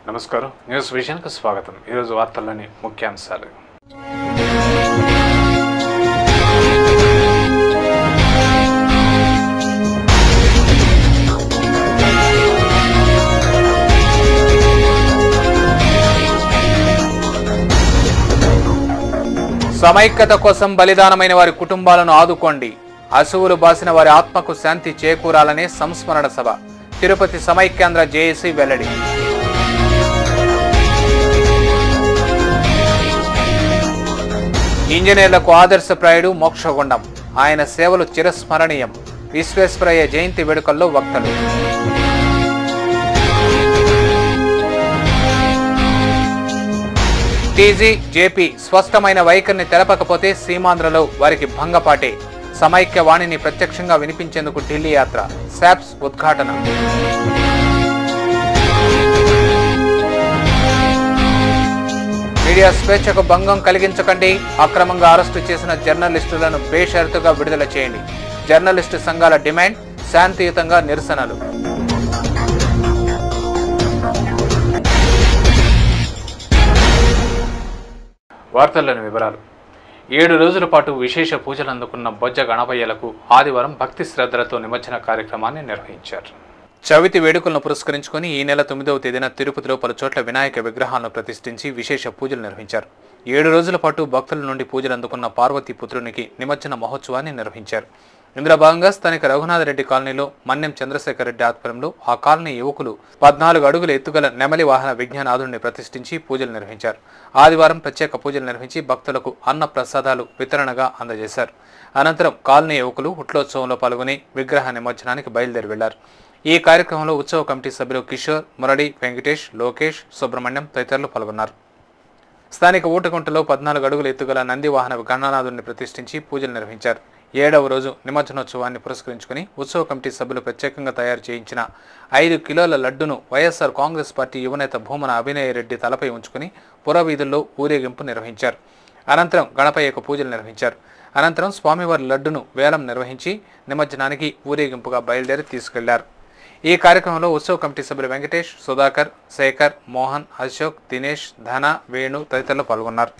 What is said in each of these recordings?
నమస్కారం news vision కు స్వాగతం। ఈ రోజు వార్తల్లోని ముఖ్యాంశాలు। సమైక్యత కోసం బలిదానమైన వారి కుటుంబాలను ఆదుకోండి। అసువులు బాసిన వారి ఆత్మకు శాంతి చేకూరాలనే సంస్మరణ సభ। తిరుపతి సమైక్యాంధ్ర జేఏసీ వెల్లడి। ఇంజనీర్లకు ఆదర్శప్రాయుడు మోక్షగుండం, ఆయన సేవలు చిరస్మరణీయం। విశ్వేశ్వరయ్య జయంతి వేడుకల్లో వక్తలు। టీజీ జేపీ స్పష్టమైన వైఖరిని తెలపకపోతే సీమాంధ్రలో వారికి భంగపాటే। సమైక్య వాణిని ప్రత్యక్షంగా వినిపించేందుకు ఢిల్లీ యాత్ర, శాప్స్ ఉద్ఘాటన। మీడియా స్వేచ్ఛకు భంగం కలిగించకండి, అక్రమంగా అరెస్టు చేసిన జర్నలిస్టులను బేషరతుగా విడుదల చేయండి। జర్నలిస్టు సంఘాల డిమాండ్, శాంతియుతంగా నిరసనలు। వార్తల్లోని వివరాలు। 7 రోజుల పాటు విశేష పూజలు అందుకున్న బొజ్జ గణపయ్యలకు ఆదివారం భక్తి శ్రద్ధలతో నిమజ్జన కార్యక్రమాన్ని నిర్వహించారు। చవితి వేడుకలను పురస్కరించుకుని ఈ నెల 9వ తేదీన తిరుపతిలో పలు చోట్ల వినాయక విగ్రహాలను ప్రతిష్ఠించి విశేష పూజలు నిర్వహించారు। 7 రోజుల పాటు భక్తుల నుండి పూజలు అందుకున్న పార్వతీ పుత్రునికి నిమజ్జన మహోత్సవాన్ని నిర్వహించారు। ఇందులో భాగంగా స్థానిక రఘునాథరెడ్డి కాలనీలో మన్యం చంద్రశేఖర్ రెడ్డి ఆధ్వర్యంలో ఆ కాలనీ యువకులు 14 అడుగుల ఎత్తుగల నెమలి వాహన విజ్ఞానాథుడిని ప్రతిష్ఠించి పూజలు నిర్వహించారు। ఆదివారం ప్రత్యేక పూజలు నిర్వహించి భక్తులకు అన్న ప్రసాదాలు వితరణగా అందజేశారు। అనంతరం కాలనీ యువకులు హుట్లోత్సవంలో పాల్గొని విగ్రహ నిమజ్జనానికి బయలుదేరి వెళ్లారు। ఈ కార్యక్రమంలో ఉత్సవ కమిటీ సభ్యులు కిషోర్, మురళి, వెంకటేష్, లోకేష్, సుబ్రహ్మణ్యం తదితరులు పాల్గొన్నారు। స్థానిక ఊటగుంటలో 14 అడుగుల ఎత్తుగల నంది వాహన గణనాథుడిని ప్రతిష్ఠించి పూజలు నిర్వహించారు। 7వ రోజు నిమజ్జనోత్సవాన్ని పురస్కరించుకుని ఉత్సవ కమిటీ సభ్యులు ప్రత్యేకంగా తయారు చేయించిన 5 కిలోల లడ్డును వైఎస్ఆర్ కాంగ్రెస్ పార్టీ యువనేత భూమన అభినయ రెడ్డి తలపై ఉంచుకుని పురవీధుల్లో ఊరేగింపు నిర్వహించారు। అనంతరం గణపయ్యకు పూజలు నిర్వహించారు। అనంతరం స్వామివారి లడ్డును వేలం నిర్వహించి నిమజ్జనానికి ఊరేగింపుగా బయలుదేరి తీసుకెళ్లారు। ఈ కార్యక్రమంలో ఉత్సవ కమిటీ సభ్యులు వెంకటేష్, సుధాకర్, శేఖర్, మోహన్, అశోక్, దినేష్, ధన, వేణు తదితరులు పాల్గొన్నారు।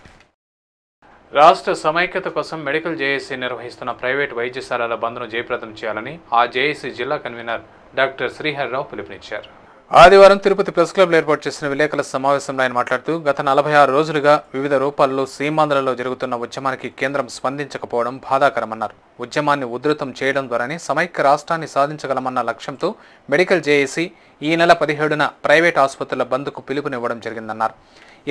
రాష్ట్ర సమైక్యత కోసం మెడికల్ జేఏసీ నిర్వహిస్తున్న ప్రైవేట్ వైద్యశాలల బంద్ను జయప్రదం చేయాలని ఆ జేఏసీ జిల్లా కన్వీనర్ డాక్టర్ శ్రీహరిరావు పిలుపునిచ్చారు। ఆదివారం తిరుపతి ప్రెస్ క్లబ్లో ఏర్పాటు చేసిన విలేకరుల సమావేశంలో ఆయన మాట్లాడుతూ గత 46 రోజులుగా వివిధ రూపాల్లో సీమాంధ్రలో జరుగుతున్న ఉద్యమానికి కేంద్రం స్పందించకపోవడం బాధాకరమన్నారు। ఉద్యమాన్ని ఉధృతం చేయడం ద్వారానే సమైక్య రాష్ట్రాన్ని సాధించగలమన్న లక్ష్యంతో మెడికల్ జేఏసీ ఈ నెల 17న ప్రైవేట్ ఆసుపత్రుల బంద్కు పిలుపునివ్వడం జరిగిందన్నారు।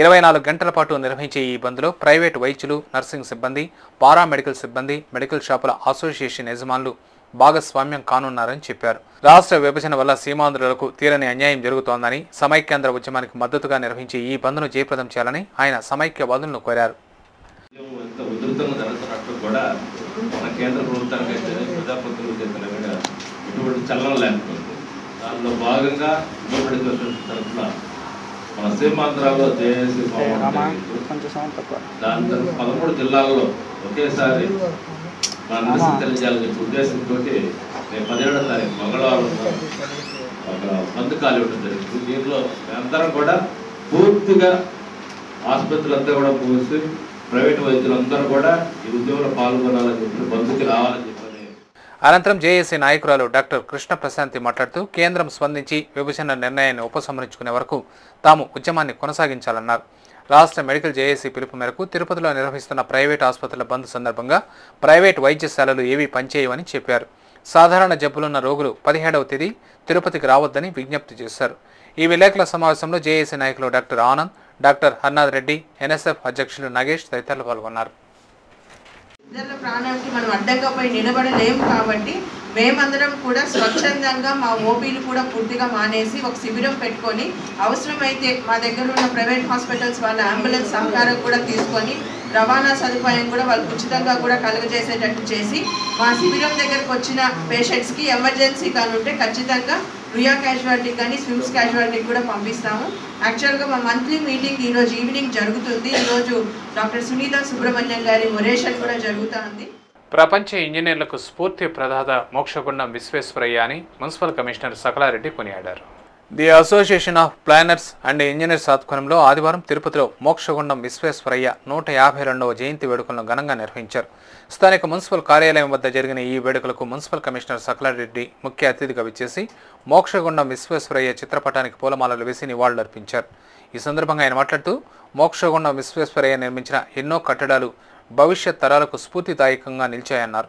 24 గంటల పాటు నిర్వహించే ఈ బంద్లో ప్రైవేట్ వైద్యులు, నర్సింగ్ సిబ్బంది, పారామెడికల్ సిబ్బంది, మెడికల్ షాపుల అసోసియేషన్ యజమానులు భాగస్వామ్యం కానున్నారని చెప్పారు। రాష్ట్ర విభజన వల్ల సీమాంధ్రులకు తీరని అన్యాయం జరుగుతోందని, సమైక్యాంధ్ర ఉద్యమానికి మద్దతుగా నిర్వహించే ఈ బంద్ను జయప్రదం చేయాలని ఆయన సమైక్యవాదులను కోరారు। మన సీమాంధ్రాలో జేఏసీ దాంతో 13 జిల్లాల్లో ఒకేసారి మన నిరసన తెలియజేయాలని చెప్పి ఉద్దేశంతో నేను 17వ తారీఖు మంగళవారం ఒక బంద్ ఖాళీ ఇవ్వడం జరిగింది। దీంట్లో మేమందరం కూడా పూర్తిగా ఆసుపత్రులంతా కూడా మూసి ప్రైవేట్ వైద్యులందరూ కూడా ఈ ఉద్యమంలో పాల్గొనాలని చెప్పి బంద్కి రావాలని చెప్పి అనంతరం జేఏసీ నాయకురాలు డాక్టర్ కృష్ణ ప్రశాంతి మాట్లాడుతూ కేంద్రం స్పందించి విభజన నిర్ణయాన్ని ఉపసంహరించుకునే వరకు తాము ఉద్యమాన్ని కొనసాగించాలన్నారు। రాష్ట్ర మెడికల్ జేఏసీ పిలుపు మేరకు తిరుపతిలో నిర్వహిస్తున్న ప్రైవేట్ ఆసుపత్రుల బంద్ సందర్భంగా ప్రైవేట్ వైద్యశాలలు ఏవీ పనిచేయవని చెప్పారు। సాధారణ జబ్బులున్న రోగులు 17వ తేదీ తిరుపతికి రావద్దని విజ్ఞప్తి చేశారు। ఈ విలేకరుల సమావేశంలో జేఏసీ నాయకులు doctor Anand, doctor Harnath Reddy, NSF అధ్యక్షులు నగేష్ తదితరులు పాల్గొన్నారు। ఇతరుల ప్రాణానికి మనం అడ్డంగా పోయి నిలబడలేము కాబట్టి మేమందరం కూడా స్వచ్ఛందంగా మా ఓపీలు కూడా పూర్తిగా మానేసి ఒక శిబిరం పెట్టుకొని అవసరమైతే మా దగ్గర ఉన్న ప్రైవేట్ హాస్పిటల్స్ వాళ్ళ అంబులెన్స్ సహకారం కూడా తీసుకొని రవాణా సదుపాయం కూడా వాళ్ళకు ఉచితంగా కూడా కలుగజేసేటట్టు చేసి మా శిబిరం దగ్గరకు వచ్చిన పేషెంట్స్కి ఎమర్జెన్సీ కానీ ఉంటే ఖచ్చితంగా రుయా క్యాజువాలిటీ కానీ స్విమ్స్ క్యాజువాలిటీకి కూడా పంపిస్తాము। యాక్చువల్గా మా మంత్లీ మీటింగ్ ఈరోజు ఈవినింగ్ జరుగుతుంది। ఈరోజు డాక్టర్ సునీత సుబ్రహ్మణ్యం గారి మొరేషన్ కూడా జరుగుతుంది। ప్రపంచ ఇంజనీర్లకు స్ఫూర్తి ప్రదాత మోక్షగుండం విశ్వేశ్వరయ్య అని మున్సిపల్ కమిషనర్ సకలారెడ్డి కొనియాడారు। The association of planners and engineers ఆధ్వర్యంలో ఆదివారం తిరుపతిలో మోక్షగుండం విశ్వేశ్వరయ్య 152వ జయంతి వేడుకలను ఘనంగా నిర్వహించారు. స్థానిక మున్సిపల్ కార్యాలయం వద్ద జరిగిన ఈ వేడుకలకు మున్సిపల్ కమిషనర్ సకలారెడ్డి ముఖ్య అతిథిగా విచ్చేసి మోక్షగుండం విశ్వేశ్వరయ్య చిత్రపటానికి పూలమాలలు వేసి నివాళులర్పించారు. ఈ సందర్భంగా ఆయన మాట్లాడుతూ మోక్షగుండం విశ్వేశ్వరయ్య నిర్మించిన ఎన్నో కట్టడాలు భవిష్యత్ తరాలకు స్ఫూర్తిదాయకంగా నిలిచాయన్నారు.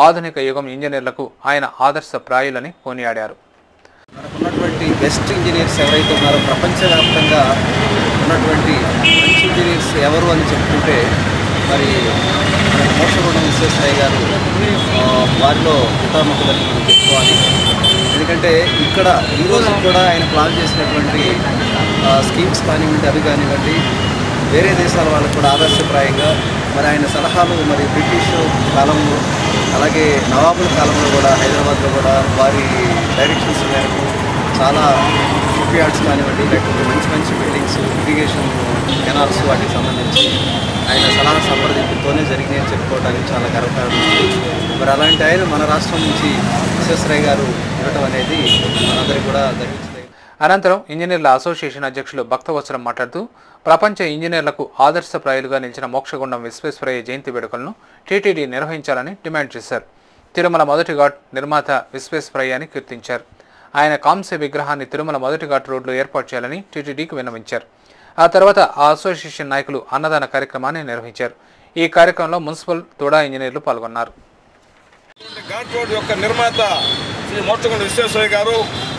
ఆధునిక యుగం ఇంజనీర్లకు ఆయన ఆదర్శప్రాయులని కొనియాడారు. మనకున్నటువంటి బెస్ట్ ఇంజనీర్స్ ఎవరైతే ఉన్నారో ప్రపంచవ్యాప్తంగా ఉన్నటువంటి మంచి ఇంజనీర్స్ ఎవరు అని చెప్పుకుంటే మరి మన మోక్షగుండం విశ్వేశ్వరయ్య గారు వారిలో పితామహులని మనం చెప్పుకోవాలి. ఎందుకంటే ఇక్కడ ఈరోజు కూడా ఆయన ప్లాన్ చేసినటువంటి స్కీమ్స్ కానివ్వండి, అవి కానివ్వండి, వేరే దేశాల వాళ్ళకు కూడా ఆదర్శప్రాయంగా మరి ఆయన సలహాలు మరి బ్రిటిష్ కాలంలో అలాగే నవాబుల కాలంలో కూడా హైదరాబాద్లో కూడా వారి డైరెక్షన్స్ మేరకు చాలా షిప్ యార్డ్స్ కానివ్వండి, లేకపోతే మంచి మంచి బిల్డింగ్స్, ఇరిగేషన్ కెనాల్స్ వాటికి సంబంధించి ఆయన సలహా సంప్రదింపుతోనే జరిగినాయని చెప్పుకోవడానికి చాలా గర్వకారణం. మరి అలాంటి ఆయన మన రాష్ట్రం నుంచి విశ్వేశ్వరయ్య గారు ఉండటం అనేది మనందరికీ కూడా గర్వించింది. అనంతరం ఇంజనీర్ల అసోసియేషన్ అధ్యక్షులు భక్తవత్సలం మాట్లాడుతూ ప్రపంచ ఇంజనీర్లకు ఆదర్శప్రాయులుగా నిలిచిన మోక్షగుండం విశ్వేశ్వరయ్య జయంతి వేడుకలను టీటీడీ నిర్వహించాలని డిమాండ్ చేశారు. తిరుమల మొదటి ఘాట్ నిర్మాత విశ్వేశ్వరయ్యని కీర్తించారు. ఆయన కాంస్య విగ్రహాన్ని తిరుమల మొదటి ఘాట్ రోడ్లో ఏర్పాటు చేయాలని టీటీడీకి విన్నవించారు. ఆ తర్వాత ఆ అసోసియేషన్ నాయకులు అన్నదాన కార్యక్రమాన్ని నిర్వహించారు. ఈ కార్యక్రమంలో మున్సిపల్ తోడా ఇంజనీర్లు పాల్గొన్నారు. ఘాట్ రోడ్ యొక్క నిర్మాత శ్రీ మోక్షగుండం విశ్వేశ్వరయ్య గారు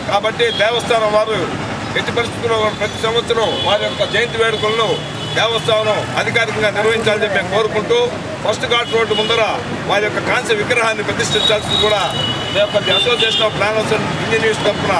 కాబట్టి దేవస్థానం వారు ఎట్టి పరిస్థితుల్లో ప్రతి సంవత్సరం వారి యొక్క జయంతి వేడుకలను దేవస్థానం అధికారికంగా నిర్వహించాలని చెప్పి మేము కోరుకుంటూ ఫస్ట్ ఘాట్ రోడ్డు ముందర వారి యొక్క కాంస్య విగ్రహాన్ని ప్రతిష్ఠించాల్సింది కూడా మేము యొక్క association of planners and engineers తరఫున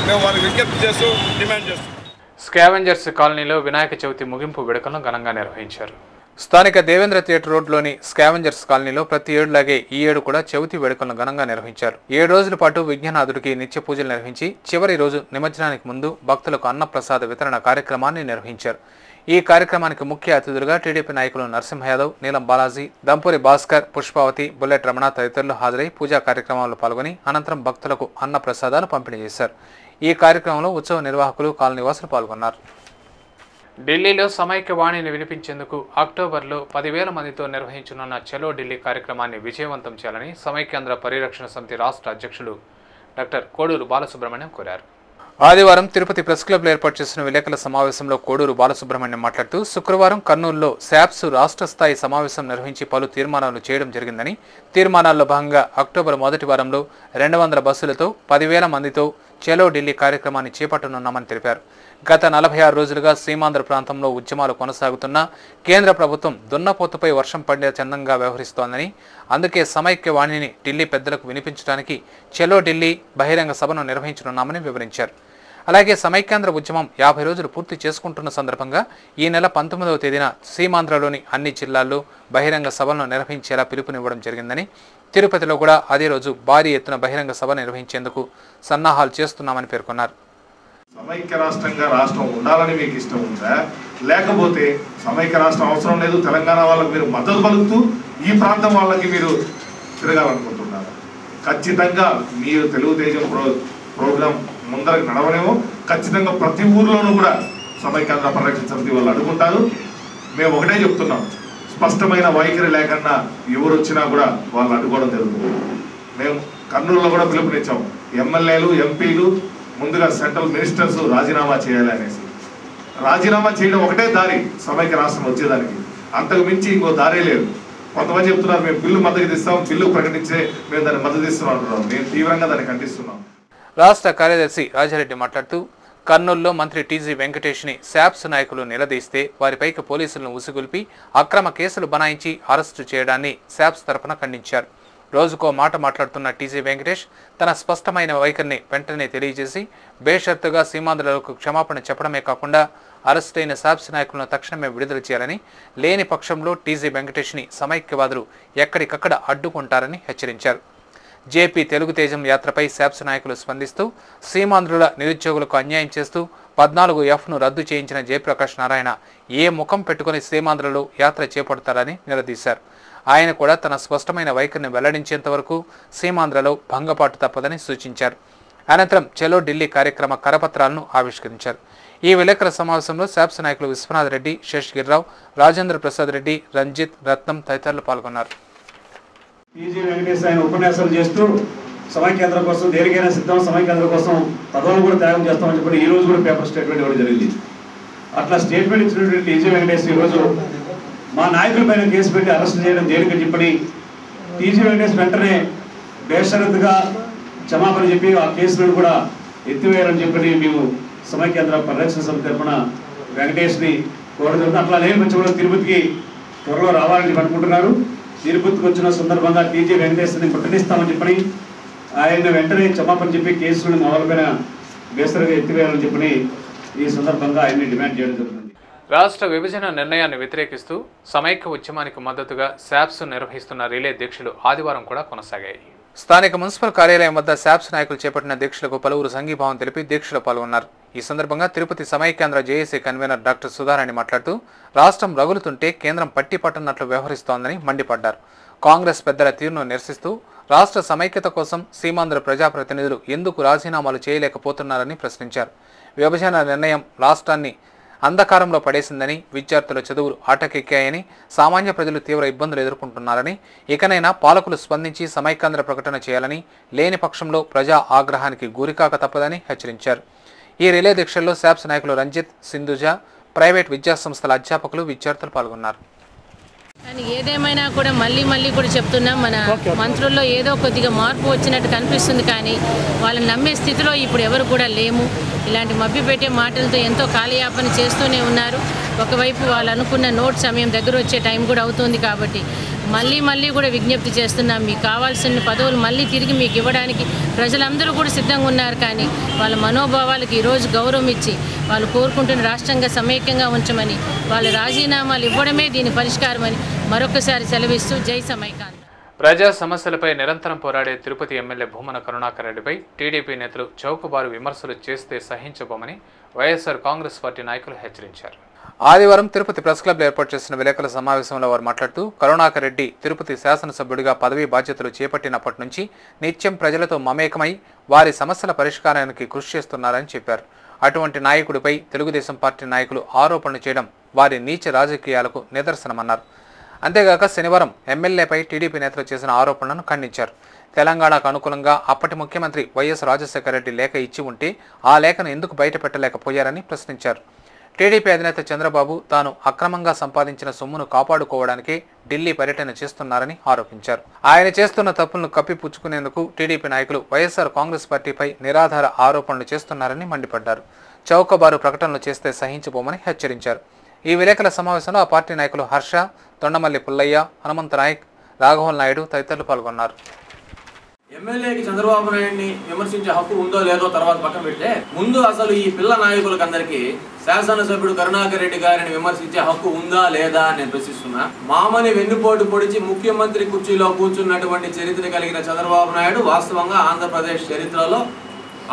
మేము వారికి విజ్ఞప్తి చేస్తూ డిమాండ్ చేస్తున్నాం. స్కావెంజర్స్ కాలనీలో వినాయక చవితి ముగింపు వేడుకలను ఘనంగా నిర్వహించారు. స్థానిక దేవేంద్ర థియేటర్ రోడ్లోని స్కావెంజర్స్ కాలనీలో ప్రతి ఏడులాగే ఈ ఏడు కూడా చవితి వేడుకలను ఘనంగా నిర్వహించారు. 7 రోజుల పాటు విఘ్ననాథుడికి నిత్య పూజలు నిర్వహించి చివరి రోజు నిమజ్జనానికి ముందు భక్తులకు అన్నప్రసాద వితరణ కార్యక్రమాన్ని నిర్వహించారు. ఈ కార్యక్రమానికి ముఖ్య అతిథులుగా టీడీపీ నాయకులు నరసింహ యాదవ్, నీలం బాలాజీ, దంపూరి భాస్కర్, పుష్పావతి, బుల్లెట్ రమణ తదితరులు హాజరై పూజా కార్యక్రమాల్లో పాల్గొని అనంతరం భక్తులకు అన్న ప్రసాదాలు పంపిణీ చేశారు. ఈ కార్యక్రమంలో ఉత్సవ నిర్వాహకులు, కాలనీవాసులు పాల్గొన్నారు. ఢిల్లీలో సమైక్య వాణిని వినిపించేందుకు అక్టోబర్లో 10,000 మందితో నిర్వహించనున్న చలో ఢిల్లీ కార్యక్రమాన్ని విజయవంతం చేయాలని సమైక్యాంధ్ర పరిరక్షణ సమితి రాష్ట్ర అధ్యక్షులు డాక్టర్ కోడూరు బాలసుబ్రహ్మణ్యం కోరారు. ఆదివారం తిరుపతి ప్రెస్ క్లబ్లో ఏర్పాటు చేసిన విలేకరుల సమావేశంలో కోడూరు బాలసుబ్రహ్మణ్యం మాట్లాడుతూ శుక్రవారం కర్నూలులో శాప్స్ రాష్ట్ర స్థాయి సమావేశం నిర్వహించి పలు తీర్మానాలు చేయడం జరిగిందని, తీర్మానాల్లో భాగంగా అక్టోబర్ మొదటి వారంలో 200 బస్సులతో 10,000 మందితో చలో ఢిల్లీ కార్యక్రమాన్ని చేపట్టనున్నామని తెలిపారు. గత 46 రోజులుగా సీమాంధ్ర ప్రాంతంలో ఉద్యమాలు కొనసాగుతున్నా కేంద్ర ప్రభుత్వం దున్నపోతుపై వర్షం పడే చందంగా వ్యవహరిస్తోందని, అందుకే సమైక్య వాణిని ఢిల్లీ పెద్దలకు వినిపించడానికి చలో ఢిల్లీ బహిరంగ సభను నిర్వహించనున్నామని వివరించారు. అలాగే సమైక్యాంధ్ర ఉద్యమం 50 రోజులు పూర్తి చేసుకుంటున్న సందర్భంగా ఈ నెల 19వ తేదీన సీమాంధ్రలోని అన్ని జిల్లాల్లో బహిరంగ సభలను నిర్వహించేలా పిలుపునివ్వడం జరిగిందని, తిరుపతిలో కూడా అదే రోజు భారీ ఎత్తున బహిరంగ సభ నిర్వహించేందుకు సన్నాహాలు చేస్తున్నామని పేర్కొన్నారు. సమైక్య రాష్ట్రంగా రాష్ట్రం ఉండాలని మీకు ఇష్టం ఉందా, లేకపోతే సమైక్య రాష్ట్రం అవసరం లేదు, తెలంగాణ వాళ్ళకి మీరు మద్దతు పలుకుతూ ఈ ప్రాంతం వాళ్ళకి మీరు తిరగాలనుకుంటున్నారు? ఖచ్చితంగా మీరు తెలుగుదేశం ప్రోగ్రాం ముందరకు నడవనేమో, ఖచ్చితంగా ప్రతి ఊర్లోనూ కూడా సమైక్యాంధ్ర పరిరక్షణ సమితి వాళ్ళు అడుగుంటారు. మేము ఒకటే చెప్తున్నాం, స్పష్టమైన వైఖరి లేకుండా ఎవరు వచ్చినా కూడా వాళ్ళు అడ్డుకోవడం జరుగుతుంది. మేము కర్నూలులో కూడా పిలుపునిచ్చాం, ఎమ్మెల్యేలు, ఎంపీలు ముందుగా సెంట్రల్ మినిస్టర్స్ రాజీనామా చేయాలి అనేసి. రాజీనామా చేయడం ఒకటే దారి సమైక్య రాష్ట్రం వచ్చేదానికి, అంతకు మించి ఇంకో దారే లేదు. కొంతమంది చెప్తున్నారు మేము బిల్లు మద్దతు ఇస్తాం, బిల్లు ప్రకటించే మేము దాన్ని మద్దతు ఇస్తున్నాం అంటున్నాం. మేము తీవ్రంగా దాన్ని ఖండిస్తున్నాం. రాష్ట్ర కార్యదర్శి రాజారెడ్డి మాట్లాడుతూ కర్నూలులో మంత్రి టీజీ వెంకటేష్ని శాప్స్ నాయకులు నిలదీస్తే వారిపైకి పోలీసులను ఉసిగొల్పి అక్రమ కేసులు బనాయించి అరెస్టు చేయడాన్ని శాప్స్ తరఫున ఖండించారు. రోజుకో మాట మాట్లాడుతున్న టీజీ వెంకటేష్ తన స్పష్టమైన వైఖరిని వెంటనే తెలియజేసి బేషరతుగా సీమాంధ్రులకు క్షమాపణ చెప్పడమే కాకుండా అరెస్ట్ అయిన శాప్స్ నాయకులను తక్షణమే విడుదల చేయాలని, లేని పక్షంలో టీజీ వెంకటేష్ని సమైక్యవాదులు ఎక్కడికక్కడ అడ్డుకుంటారని హెచ్చరించారు. జేపీ తెలుగు తేజం యాత్రపై శాప్స్ నాయకులు స్పందిస్తూ సీమాంధ్రుల నిరుద్యోగులకు అన్యాయం చేస్తూ 14Fను రద్దు చేయించిన జయప్రకాష్ నారాయణ ఏ ముఖం పెట్టుకుని సీమాంధ్రలో యాత్ర చేపడతారని నిలదీశారు. ఆయన కూడా తన స్పష్టమైన వైఖరిని వెల్లడించేంత వరకు సీమాంధ్రలో భంగపాటు తప్పదని సూచించారు. అనంతరం చలో ఢిల్లీ కార్యక్రమ కరపత్రాలను ఆవిష్కరించారు. ఈ విలేకరుల సమావేశంలో శాప్స్ నాయకులు విశ్వనాథ్ రెడ్డి, శేషగిరిరావు, రాజేంద్ర ప్రసాద్ రెడ్డి, రంజిత్, రత్నం తదితరులు పాల్గొన్నారు. టీజీ వెంకటేష్ ఆయన ఉపన్యాసాలు చేస్తూ సమైక్యాంధ్ర కోసం దేనికైనా సిద్ధం, సమైక్యాంధ్ర కోసం పదవులు కూడా త్యాగం చేస్తామని చెప్పి ఈ రోజు కూడా పేపర్ స్టేట్మెంట్ ఇవ్వడం జరిగింది. అట్లా స్టేట్మెంట్ ఇచ్చినటువంటి టీజీ వెంకటేష్ ఈరోజు మా నాయకుల పైన కేసు పెట్టి అరెస్ట్ చేయడం దేనికని చెప్పని టీజీ వెంకటేష్ వెంటనే బేషరతుగా క్షమాపణ చెప్పి ఆ కేసులను కూడా ఎత్తివేయాలని చెప్పని మేము సమైక్యాంధ్ర పరిరక్షణ సమితి తరఫున వెంకటేష్ని కోరడం జరుగుతుంది. అట్లా లేని పక్షంలో తిరుపతికి త్వరలో రావాలని అనుకుంటున్నారు. తిరుపతికి వచ్చిన సందర్భంగా టీజీ వెంకటేశ్వరిని ప్రకటిస్తామని చెప్పని ఆయన వెంటనే క్షమాపణ చెప్పి కేసులను మొదలుపైన బేసరగా ఎత్తివేయాలని చెప్పని ఈ సందర్భంగా ఆయన్ని డిమాండ్ చేయడం జరుగుతుంది. రాష్ట్ర విభజన నిర్ణయాన్ని వ్యతిరేకిస్తూ సమైక్య ఉద్యమానికి మద్దతుగా శాప్స్ నిర్వహిస్తున్న రిలే దీక్షలు ఆదివారం కూడా కొనసాగాయి. స్థానిక మున్సిపల్ కార్యాలయం వద్ద శాప్స్ నాయకులు చేపట్టిన దీక్షలకు పలువురు సంఘీభావం తెలిపి దీక్షలో పాల్గొన్నారు. ఈ సందర్భంగా Tirupati Samaikyandhra JAC convener doctor Sudharani మాట్లాడుతూ రాష్ట్రం రగులుతుంటే కేంద్రం పట్టి పట్టనట్లు వ్యవహరిస్తోందని మండిపడ్డారు. కాంగ్రెస్ పెద్దల తీరును నిరసిస్తూ రాష్ట్ర సమైక్యత కోసం సీమాంధ్ర ప్రజాప్రతినిధులు ఎందుకు రాజీనామాలు చేయలేకపోతున్నారని ప్రశ్నించారు. విభజన నిర్ణయం రాష్ట్రాన్ని అంధకారంలో పడేసిందని, విద్యార్థుల చదువులు ఆటకెక్కాయని, సామాన్య ప్రజలు తీవ్ర ఇబ్బందులు ఎదుర్కొంటున్నారని, ఇకనైనా పాలకులు స్పందించి సమైక్యాంధ్ర ప్రకటన చేయాలని, లేని పక్షంలో ప్రజా ఆగ్రహానికి గురికాక తప్పదని హెచ్చరించారు. ఈ రిలే దీక్షల్లో శాప్స్ నాయకులు రంజిత్, సింధుజ, ప్రైవేట్ విద్యాసంస్థల అధ్యాపకులు, విద్యార్థులు పాల్గొన్నారు. కానీ ఏదేమైనా కూడా మళ్ళీ కూడా చెప్తున్నాం, మన మంత్రుల్లో ఏదో కొద్దిగా మార్పు వచ్చినట్టు కనిపిస్తుంది. కానీ వాళ్ళని నమ్మే స్థితిలో ఇప్పుడు ఎవరు కూడా లేము. ఇలాంటి మభ్యపెట్టే మాటలతో ఎంతో కాలయాపన చేస్తూనే ఉన్నారు. ఒకవైపు వాళ్ళు అనుకున్న నోట్ సమయం దగ్గర వచ్చే టైం కూడా అవుతుంది. కాబట్టి మళ్ళీ కూడా విజ్ఞప్తి చేస్తున్నాం, మీకు కావాల్సిన పదవులు మళ్ళీ తిరిగి మీకు ఇవ్వడానికి ప్రజలందరూ కూడా సిద్ధంగా ఉన్నారు. కానీ వాళ్ళ మనోభావాలకు ఈరోజు గౌరవం ఇచ్చి వాళ్ళు కోరుకుంటున్న రాష్ట్రంగా సమైక్యంగా ఉంచమని, వాళ్ళ రాజీనామాలు ఇవ్వడమే దీని పరిష్కారమని మరొకసారి సెలవిస్తూ జై సమైక్యాంధ్ర. ప్రజా సమస్యలపై నిరంతరం పోరాడే తిరుపతి ఎమ్మెల్యే భూమన కరుణాకర్ రెడ్డిపై టీడీపీ నేతలు చౌకబారు విమర్శలు చేస్తే సహించబోమని వైఎస్ఆర్ కాంగ్రెస్ పార్టీ నాయకులు హెచ్చరించారు. ఆదివారం తిరుపతి ప్రెస్ క్లబ్లో ఏర్పాటు చేసిన విలేకరుల సమావేశంలో వారు మాట్లాడుతూ కరుణాకర్ రెడ్డి తిరుపతి శాసనసభ్యుడిగా పదవీ బాధ్యతలు చేపట్టినప్పటి నుంచి నిత్యం ప్రజలతో మమేకమై వారి సమస్యల పరిష్కారానికి కృషి చేస్తున్నారని చెప్పారు. అటువంటి నాయకుడిపై తెలుగుదేశం పార్టీ నాయకులు ఆరోపణలు చేయడం వారి నీచ రాజకీయాలకు నిదర్శనమన్నారు. అంతేగాక శనివారం ఎమ్మెల్యేపై టీడీపీ నేతలు చేసిన ఆరోపణలను ఖండించారు. తెలంగాణకు అనుకూలంగా అప్పటి ముఖ్యమంత్రి వైఎస్ రాజశేఖర రెడ్డి లేఖ ఇచ్చి ఉంటే ఆ లేఖను ఎందుకు బయటపెట్టలేకపోయారని ప్రశ్నించారు. టీడీపీ అధినేత చంద్రబాబు తాను అక్రమంగా సంపాదించిన సొమ్మును కాపాడుకోవడానికి ఢిల్లీ పర్యటన చేస్తున్నారని ఆరోపించారు. ఆయన చేస్తున్న తప్పులను కప్పిపుచ్చుకునేందుకు టీడీపీ నాయకులు వైఎస్ఆర్ కాంగ్రెస్ పార్టీపై నిరాధార ఆరోపణలు చేస్తున్నారని మండిపడ్డారు. చౌకబారు ప్రకటనలు చేస్తే సహించబోమని హెచ్చరించారు. ఈ విలేకరుల సమావేశంలో ఆ పార్టీ నాయకులు హర్ష, తొండమల్లి పుల్లయ్య, హనుమంత నాయక్, రాఘవల్ నాయుడు తదితరులు పాల్గొన్నారు. ఎమ్మెల్యేకి చంద్రబాబు నాయుడిని విమర్శించే హక్కు ఉందో లేదో తర్వాత పక్కన పెడితే, ముందు అసలు ఈ పిల్ల నాయకులకందరికీ శాసనసభ్యుడు కరుణాకర్ రెడ్డి గారిని విమర్శించే హక్కు ఉందా లేదా అని నేను ప్రశ్నిస్తున్నా. మామని వెన్నుపోటు పొడిచి ముఖ్యమంత్రి కుర్చీలో కూర్చున్నటువంటి చరిత్ర కలిగిన చంద్రబాబు నాయుడు వాస్తవంగా ఆంధ్రప్రదేశ్ చరిత్రలో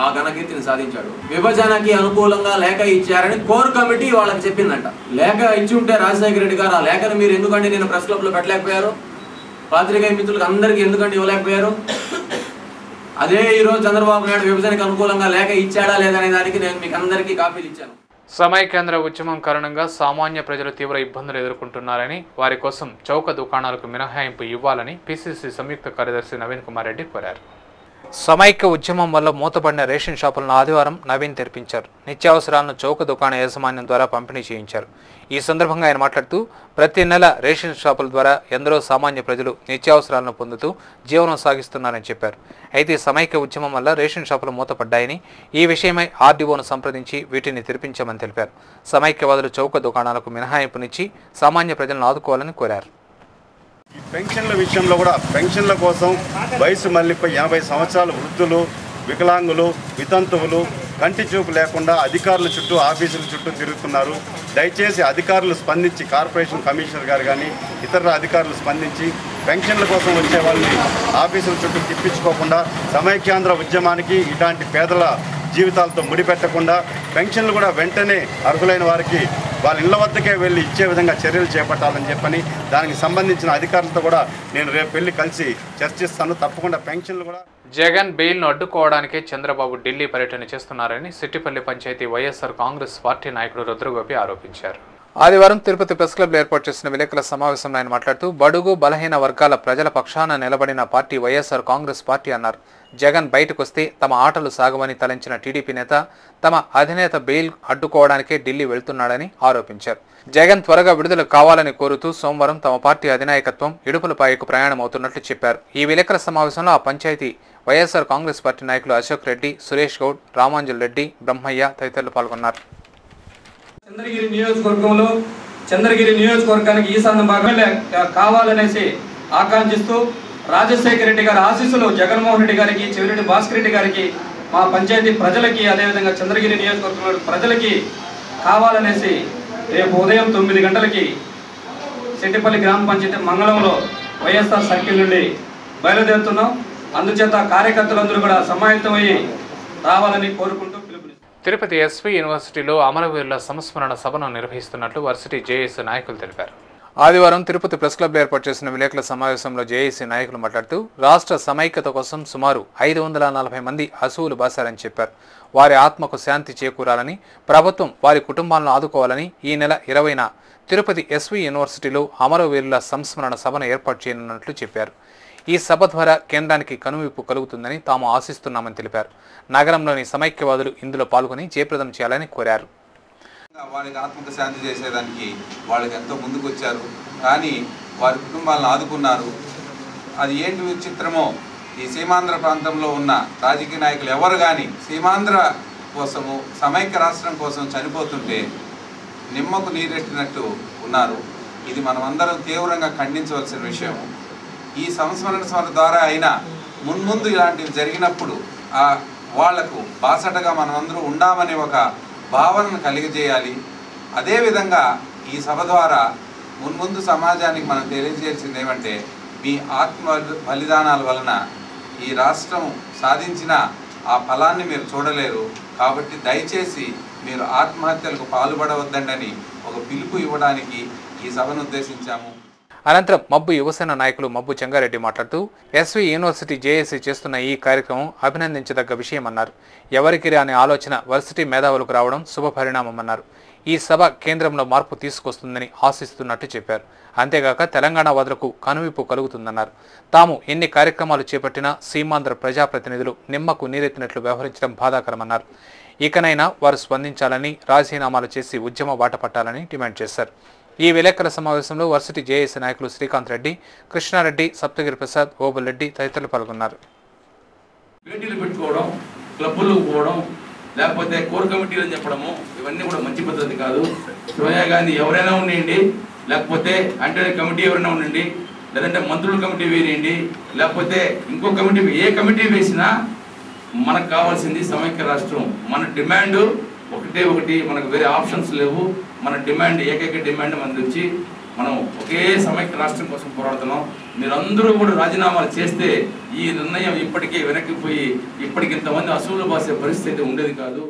ఆ ఘనకీర్తిని సాధించాడు. విభజనకి అనుకూలంగా లేఖ ఇచ్చారని కోర్ కమిటీ వాళ్ళకి చెప్పిందంట. లేఖ ఇచ్చి ఉంటే రాజశేఖర రెడ్డి గారు ఆ లేఖను మీరు ఎందుకంటే నేను ప్రెస్ క్లబ్ లో పెట్టలేకపోయారు, పాత్రికేయ మిత్రులకు అందరికీ ఎందుకంటే ఇవ్వలేకపోయారు? అదే ఈరోజు చంద్రబాబు నాయుడు విభజనకు అనుకూలంగా లేఖ ఇచ్చాడా లేదనే దానికి నేను మీకు అందరికీ కాపీలు ఇచ్చాను. సమైక్యాంధ్ర ఉద్యమం కారణంగా సామాన్య ప్రజలు తీవ్ర ఇబ్బందులు ఎదుర్కొంటున్నారని, వారి కోసం చౌక దుకాణాలకు మినహాయింపు ఇవ్వాలని పిసిసి సంయుక్త కార్యదర్శి నవీన్ కుమార్ రెడ్డి కోరారు. సమైక్య ఉద్యమం వల్ల మూతపడిన రేషన్ షాపులను ఆదివారం నవీన్ తెరిపించారు. నిత్యావసరాలను చౌక దుకాణ యాజమాన్యం ద్వారా పంపిణీ చేయించారు. ఈ సందర్భంగా ఆయన మాట్లాడుతూ ప్రతి నెల రేషన్ షాపుల ద్వారా ఎందరో సామాన్య ప్రజలు నిత్యావసరాలను పొందుతూ జీవనం సాగిస్తున్నారని చెప్పారు. అయితే సమైక్య ఉద్యమం వల్ల రేషన్ షాపులు మూతపడ్డాయని, ఈ విషయమై ఆర్డీఓను సంప్రదించి వీటిని తెరిపించామని తెలిపారు. సమైక్యవాదులు చౌక దుకాణాలకు మినహాయింపునిచ్చి సామాన్య ప్రజలను ఆదుకోవాలని కోరారు. ఈ పెన్షన్ల విషయంలో కూడా పెన్షన్ల కోసం వయసు మళ్ళీపై 80 సంవత్సరాల వృద్ధులు, వికలాంగులు, వితంతువులు కంటి చూపు లేకుండా అధికారుల చుట్టూ ఆఫీసుల చుట్టూ తిరుగుతున్నారు. దయచేసి అధికారులు స్పందించి, కార్పొరేషన్ కమిషనర్ గారు కానీ ఇతర అధికారులు స్పందించి పెన్షన్ల కోసం వచ్చే వాళ్ళని ఆఫీసుల చుట్టూ తిప్పించుకోకుండా సమైక్యాంధ్ర ఉద్యమానికి ఇలాంటి పేదల జీవితాలతో ముడిపెట్టకుండా పెన్షన్లు కూడా వెంటనే అర్హులైన వారికి వాళ్ళ ఇళ్ల వద్దకే వెళ్ళి ఇచ్చే విధంగా చర్యలు చేపట్టాలని చెప్పని దానికి సంబంధించిన అధికారులతో కూడా నేను రేపు వెళ్ళి కలిసి చర్చిస్తాను. తప్పకుండా పెన్షన్లు కూడా. జగన్ బెయిల్ను అడ్డుకోవడానికే చంద్రబాబు ఢిల్లీ పర్యటన చేస్తున్నారని సిట్టిపల్లి పంచాయతీ వైఎస్ఆర్ కాంగ్రెస్ పార్టీ నాయకుడు రుద్రగోపి ఆరోపించారు. ఆదివారం తిరుపతి ప్రెస్ క్లబ్లో ఏర్పాటు చేసిన విలేకరుల సమావేశంలో ఆయన మాట్లాడుతూ బడుగు బలహీన వర్గాల ప్రజల పక్షాన నిలబడిన పార్టీ వైఎస్ఆర్ కాంగ్రెస్ పార్టీ అన్నారు. జగన్ బయటకు వస్తే తమ ఆటలు సాగమని తలంచిన టీడీపీ నేత తమ అధినేత బెయిల్ అడ్డుకోవడానికే ఢిల్లీ వెళ్తున్నాడని ఆరోపించారు. జగన్ త్వరగా విడుదల కావాలని కోరుతూ సోమవారం తమ పార్టీ అధినాయకత్వం ఇడుపులపాయకు ప్రయాణం అవుతున్నట్లు చెప్పారు. ఈ విలేకరుల సమావేశంలో ఆ పంచాయతీ వైఎస్ఆర్ కాంగ్రెస్ పార్టీ నాయకులు అశోక్ రెడ్డి, సురేష్ గౌడ్, రామాంజల్ రెడ్డి, బ్రహ్మయ్య తదితరులు పాల్గొన్నారు. చంద్రగిరి నియోజకవర్గానికి ఈశాన్య భాగంలో కావాలనేసి ఆకాంక్షిస్తూ రాజశేఖర రెడ్డి గారి ఆశీస్సులు జగన్మోహన్ రెడ్డి గారికి, చెవిరెడ్డి భాస్కర్ రెడ్డి గారికి, మా పంచాయతీ ప్రజలకి, అదేవిధంగా చంద్రగిరి నియోజకవర్గంలో ప్రజలకి కావాలనేసి రేపు ఉదయం 9 గంటలకి సిట్టిపల్లి గ్రామ పంచాయతీ మంగళంలో వైఎస్ఆర్ సర్కిల్ నుండి బయలుదేరుతున్నాం. అందుచేత కార్యకర్తలందరూ కూడా సమాయత్తమయ్యి రావాలని కోరుకుంటూ తిరుపతి ఎస్వి యూనివర్సిటీలో అమరవీరుల సంస్మరణ సభను నిర్వహిస్తున్నట్లు వర్సిటీ జేఏసీ నాయకులు తెలిపారు. ఆదివారం తిరుపతి ప్రెస్ క్లబ్లో ఏర్పాటు చేసిన విలేకరుల సమావేశంలో జేఏసీ నాయకులు మాట్లాడుతూ రాష్ట్ర సమైక్యత కోసం సుమారు 540 మంది అసువులు బాసారని చెప్పారు. వారి ఆత్మకు శాంతి చేకూరాలని, ప్రభుత్వం వారి కుటుంబాలను ఆదుకోవాలని ఈ నెల 20న తిరుపతి ఎస్వి యూనివర్సిటీలో అమరవీరుల సంస్మరణ సభను ఏర్పాటు చేయనున్నట్లు చెప్పారు. ఈ సభ ద్వారా కేంద్రానికి కనువిప్పు కలుగుతుందని తాము ఆశిస్తున్నామని తెలిపారు. నగరంలోని సమైక్యవాదులు ఇందులో పాల్గొని జయప్రదం చేయాలని కోరారు. వారికి ఆత్మక శాంతి చేసేదానికి వాళ్ళకి ఎంతో ముందుకు వచ్చారు, కానీ వారి కుటుంబాలను ఆదుకున్నారు. అది ఏంటి విచిత్రమో, ఈ సీమాంధ్ర ప్రాంతంలో ఉన్న రాజకీయ నాయకులు ఎవరు కానీ సీమాంధ్ర కోసము, సమైక్య రాష్ట్రం కోసం చనిపోతుంటే నిమ్మకు నీరెట్టినట్టు ఉన్నారు. ఇది మనమందరం తీవ్రంగా ఖండించవలసిన విషయం. ఈ సంస్మరణ సభ ద్వారా అయినా మున్ముందు ఇలాంటివి జరిగినప్పుడు వాళ్లకు బాసటగా మనమందరూ ఉండామనే ఒక భావనను కలిగజేయాలి. అదేవిధంగా ఈ సభ ద్వారా మున్ముందు సమాజానికి మనం తెలియజేయాల్సింది ఏమంటే, మీ ఆత్మ బలిదానాల వలన ఈ రాష్ట్రం సాధించిన ఆ ఫలాన్ని మీరు చూడలేరు, కాబట్టి దయచేసి మీరు ఆత్మహత్యలకు పాల్పడవద్దండని ఒక పిలుపు ఇవ్వడానికి ఈ సభను ఉద్దేశించాము. అనంతరం మబ్బు యువసేన నాయకులు మబ్బు చెంగారెడ్డి మాట్లాడుతూ ఎస్వి యూనివర్సిటీ జేఏసీ చేస్తున్న ఈ కార్యక్రమం అభినందించదగ్గ విషయమన్నారు. ఎవరికి రాని ఆలోచన వర్సిటీ మేధావులకు రావడం శుభపరిణామమన్నారు. ఈ సభ కేంద్రంలో మార్పు తీసుకొస్తుందని ఆశిస్తున్నట్టు చెప్పారు. అంతేగాక తెలంగాణ వాదులకు కనువిప్పు కలుగుతుందన్నారు. తాము ఎన్ని కార్యక్రమాలు చేపట్టినా సీమాంధ్ర ప్రజాప్రతినిధులు నిమ్మకు నీరెత్తినట్లు వ్యవహరించడం బాధాకరమన్నారు. ఇకనైనా వారు స్పందించాలని, రాజీనామాలు చేసి ఉద్యమ బాట పట్టాలని డిమాండ్ చేశారు. ఈ విలేకరుల సమావేశంలో వర్సిటీ జేఏసీ నాయకులు శ్రీకాంత్ రెడ్డి, కృష్ణారెడ్డి, సప్తగిరి ప్రసాద్, ఓబుల్ రెడ్డి తదితరులు పాల్గొన్నారు. భేటీలు పెట్టుకోవడం, క్లబ్బులకు పోవడం, లేకపోతే కోర్ కమిటీలు అని చెప్పడము, ఇవన్నీ కూడా మంచి పద్ధతి కాదు. సోనియా గాంధీ ఎవరైనా ఉండండి, లేకపోతే అంటే కమిటీ ఎవరైనా ఉండండి, లేదంటే మంత్రుల కమిటీ వేయండి, లేకపోతే ఇంకో కమిటీ, ఏ కమిటీ వేసినా మనకు కావాల్సింది సమైక్య రాష్ట్రం. మన డిమాండ్ ఒకటి, మనకు వేరే ఆప్షన్స్ లేవు. మన డిమాండ్, ఏకైక డిమాండ్ మనది వచ్చి మనం ఒకే సమైక్య రాష్ట్రం కోసం పోరాడుతున్నాం. మీరందరూ కూడా రాజీనామాలు చేస్తే ఈ నిర్ణయం ఇప్పటికే వెనక్కిపోయి ఇప్పటికి ఇంతమంది అసూలు బాసే పరిస్థితి ఉండేది కాదు.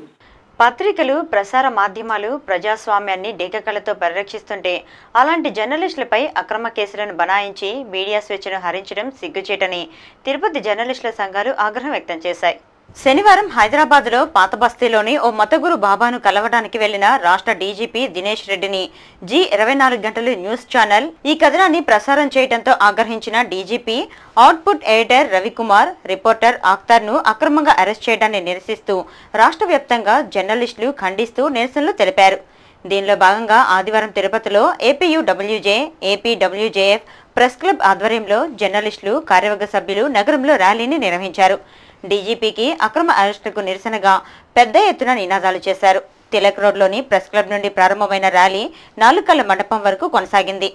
పత్రికలు, ప్రసార మాధ్యమాలు ప్రజాస్వామ్యాన్ని డేకకళతో పరిరక్షిస్తుంటే అలాంటి జర్నలిస్టులపై అక్రమ కేసులను బనాయించి మీడియా స్వేచ్ఛను హరించడం సిగ్గుచేటని తిరుపతి జర్నలిస్టుల సంఘాలు ఆగ్రహం వ్యక్తం చేశాయి. శనివారం హైదరాబాద్లో పాత బస్తీలోని ఓ మతగురు బాబాను కలవడానికి వెళ్లిన రాష్ట్ర డీజీపీ దినేష్ రెడ్డిని G24 గంటలు న్యూస్ ఛానల్ ఈ కథనాన్ని ప్రసారం చేయడంతో ఆగ్రహించిన DGP output editor Ravikumar, reporter అఖ్తర్ను అక్రమంగా అరెస్ట్ చేయడాన్ని నిరసిస్తూ రాష్ట్ర వ్యాప్తంగా జర్నలిస్టులు ఖండిస్తూ నిరసనలు తెలిపారు. దీనిలో భాగంగా ఆదివారం తిరుపతిలో ఏపీయూడబ్ల్యూజే, ఏపీడబ్ల్యూజేఎఫ్ ప్రెస్ క్లబ్ ఆధ్వర్యంలో జర్నలిస్టులు, కార్యవర్గ సభ్యులు నగరంలో ర్యాలీని నిర్వహించారు. డీజీపీకి అక్రమ అరెస్టులకు నిరసనగా పెద్ద ఎత్తున నినాదాలు చేశారు. తిలక్ రోడ్లోని ప్రెస్ క్లబ్ నుండి ప్రారంభమైన ర్యాలీ 4 కళ్ల మండపం వరకు కొనసాగింది.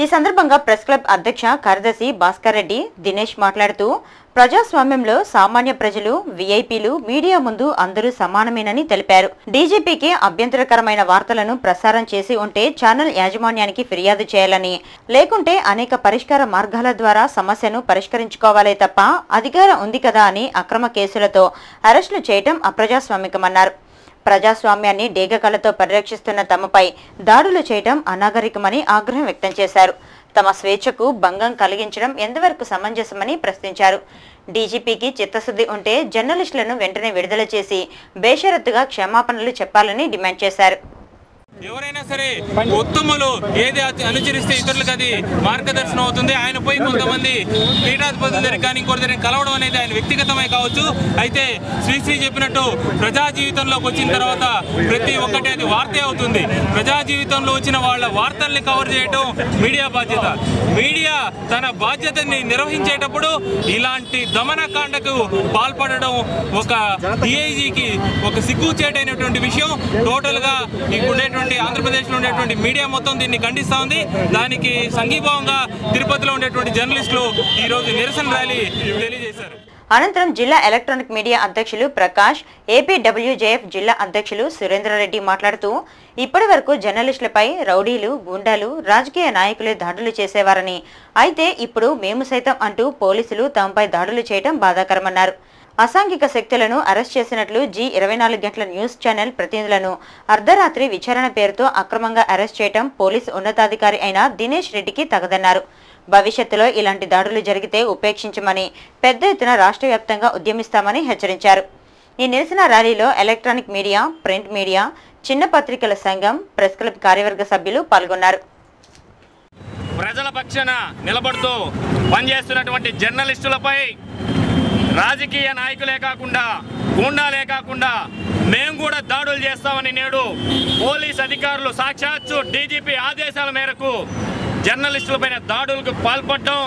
ఈ సందర్భంగా ప్రెస్ క్లబ్ అధ్యక్ష కార్యదర్శి భాస్కర్ రెడ్డి దినేష్ మాట్లాడుతూ ప్రజాస్వామ్యంలో సామాన్య ప్రజలు, వీఐపీలు, మీడియా ముందు అందరూ సమానమేనని తెలిపారు. డీజీపీకి అభ్యంతరకరమైన వార్తలను ప్రసారం చేసి ఉంటే ఛానల్ యాజమాన్యానికి ఫిర్యాదు చేయాలని, లేకుంటే అనేక పరిష్కార మార్గాల ద్వారా సమస్యను పరిష్కరించుకోవాలే తప్ప అధికారం ఉంది కదా అని అక్రమ కేసులతో అరెస్టులు చేయటం అప్రజాస్వామికమన్నారు. ప్రజాస్వామ్యాన్ని డేగకలతో పరిరక్షిస్తున్న తమపై దాడులు చేయడం అనాగరికమని ఆగ్రహం వ్యక్తం చేశారు. తమ స్వేచ్ఛకు భంగం కలిగించడం ఎంతవరకు సమంజసమని ప్రశ్నించారు. డీజీపీకి చిత్తశుద్ధి ఉంటే జర్నలిస్టులను వెంటనే విడుదల చేసి బేషరతుగా క్షమాపణలు చెప్పాలని డిమాండ్ చేశారు. ఎవరైనా సరే ఉత్తములు ఏది అనుసరిస్తే ఇతరులకు అది మార్గదర్శనం అవుతుంది. ఆయన పోయి కొంతమంది పీఠాధిపతుల దగ్గర కానీ ఇంకోటి దగ్గర కలవడం అనేది ఆయన వ్యక్తిగతమే కావచ్చు. అయితే శ్రీశ్రీ చెప్పినట్టు ప్రజా జీవితంలోకి వచ్చిన తర్వాత ప్రతి ఒక్కటి అది వార్తే అవుతుంది. ప్రజా జీవితంలో వచ్చిన వాళ్ళ వార్తల్ని కవర్ చేయడం మీడియా బాధ్యత. మీడియా తన బాధ్యతని నిర్వహించేటప్పుడు ఇలాంటి దమనకాండకు పాల్పడడం ఒక డిఐజీకి ఒక సిగ్గుచేటైనటువంటి విషయం. టోటల్గా ఇప్పుడేటువంటి ఆంధ్రప్రదేశ్లో ఉండేటువంటి మీడియా మొత్తం దీన్ని ఖండిస్తూ ఉంది. దానికి సంఘీభావంగా తిరుపతిలో ఉండేటువంటి జర్నలిస్టులు ఈ రోజు నిరసన ర్యాలీ తెలియజేశారు. అనంతరం జిల్లా ఎలక్ట్రానిక్ మీడియా అధ్యక్షులు ప్రకాష్, ఏపీడబ్ల్యూజేఎఫ్ జిల్లా అధ్యక్షులు సురేంద్రారెడ్డి మాట్లాడుతూ ఇప్పటి వరకు జర్నలిస్టులపై రౌడీలు, గుండాలు, రాజకీయ నాయకులే దాడులు చేసేవారని, అయితే ఇప్పుడు మేము సైతం అంటూ పోలీసులు తమపై దాడులు చేయడం బాధాకరమన్నారు. అసాంఘిక శక్తులను అరెస్ట్ చేసినట్లు G24 గంటల న్యూస్ ఛానల్ ప్రతినిధులను అర్ధరాత్రి విచారణ పేరుతో అక్రమంగా అరెస్ట్ చేయడం పోలీసు ఉన్నతాధికారి అయిన దినేష్ రెడ్డికి తగదన్నారు. భవిష్యత్తులో ఇలాంటి దాడులు జరిగితే ఉపేక్షించమని, పెద్ద ఎత్తున రాష్ట్ర వ్యాప్తంగా ఉద్యమిస్తామని హెచ్చరించారు. ఈ నిరసన ర్యాలీలో ఎలక్ట్రానిక్ మీడియా, ప్రింట్ మీడియా, చిన్న పత్రికల సంఘం, ప్రెస్ క్లబ్ కార్యవర్గ సభ్యులు పాల్గొన్నారు. ప్రజల పక్షాన నిలబడుతూ పనిచేస్తున్నటువంటి జర్నలిస్టులపై రాజకీయ నాయకులే కాకుండా, గూండాలే కాకుండా మేము కూడా దాడులు చేస్తామని నేడు పోలీస్ అధికారులు సాక్షాత్తు డీజీపీ ఆదేశాల మేరకు జర్నలిస్టులపైన దాడులకు పాల్పడడం,